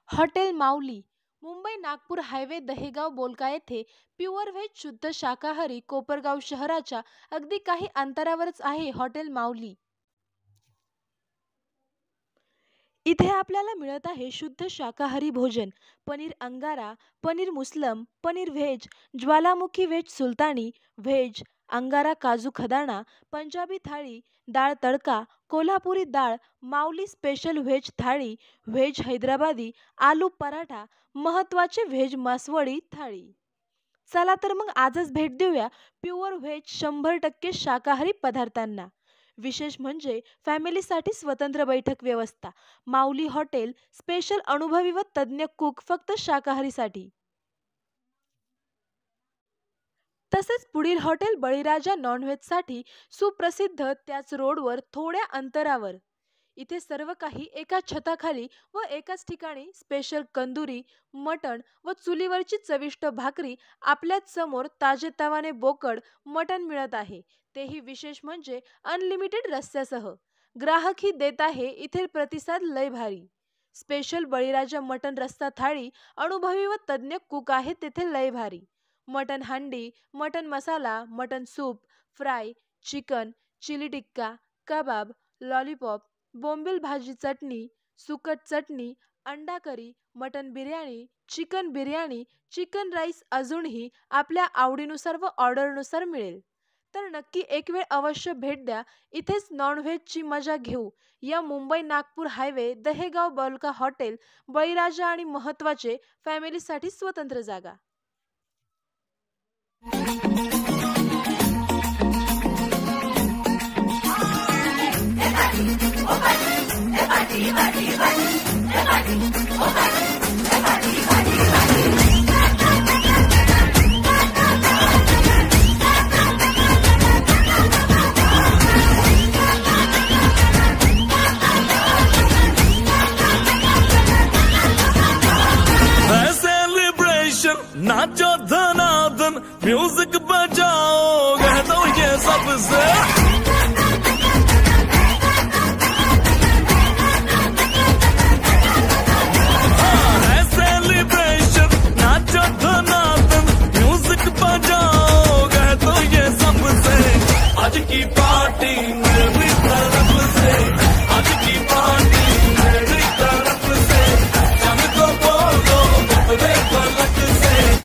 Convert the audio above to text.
Hotel माऊली, Mumbai Nagpur highway Dahegaon बोलका येथे pure veg शुद्ध शाकाहारी कोपरगाव शहराच्या अगदी काही अंतरावरच आहे हॉटेल माऊली. इथे आपल्याला मिळत आहे शुद्ध शाकाहारी भोजन. पनीर अंगारा, पनीर मुसलम, पनीर व्हेज, ज्वालामुखी व्हेज सुलतानी, व्हेज अंगारा काजू खदाणा, पंजाबी थाळी, डाळ तडका, कोल्हापुरी डाळ, माऊली स्पेशल व्हेज थाळी, व्हेज हैदराबादी, आलू पराठा, महत्त्वाचे व्हेज मासवडी थाळी. चला तर मग आजच भेट देऊया प्युअर व्हेज 100% शाकाहारी पदार्थांना. विशेष म्हणजे फॅमिलीसाठी स्वतंत्र बैठक व्यवस्था. माऊली हॉटेल स्पेशल अनुभवी व तज्ज्ञ कुक फक्त शाकाहारीसाठी. तसेच पुढील हॉटेल बळीराजा नॉनव्हेजसाठी सुप्रसिद्ध त्याच रोडवर थोड्या अंतरावर. इथे सर्व काही एका छताखाली व एकाच ठिकाणी स्पेशल कंदुरी, मटण व चुलीवरची चविष्ट भाकरी आपल्याच समोर ताजेतवाने बोकड मटण मिळत आहे. तेही विशेष म्हणजे अनलिमिटेड रस्स्यासह. ग्राहकही देत आहे इथे प्रतिसाद लय भारी. स्पेशल बळीराजा मटण रस्सा थाळी अनुभवी व तज्ज्ञ कुक आहेत तेथे लय भारी. मटण हंडी, मटण मसाला, मटण सूप, फ्राय, चिकन, चिली टिक्का, कबाब, लॉलीपॉप, बोंबील भाजी चटणी, सुकट चटणी, अंडा करी, मटण बिर्याणी, चिकन राईस अजूनही आपल्या आवडीनुसार व ऑर्डरनुसार मिळेल. तर नक्की एक वेळ अवश्य भेट द्या. इथेच नॉनव्हेजची मजा घेऊ या मुंबई नागपूर हायवे दहेगाव बोलका हॉटेल बळीराजा आणि महत्त्वाचे फॅमिलीसाठी स्वतंत्र जागा. नाचो धनादन म्यूजिक बजाओ कह दो ये सबसे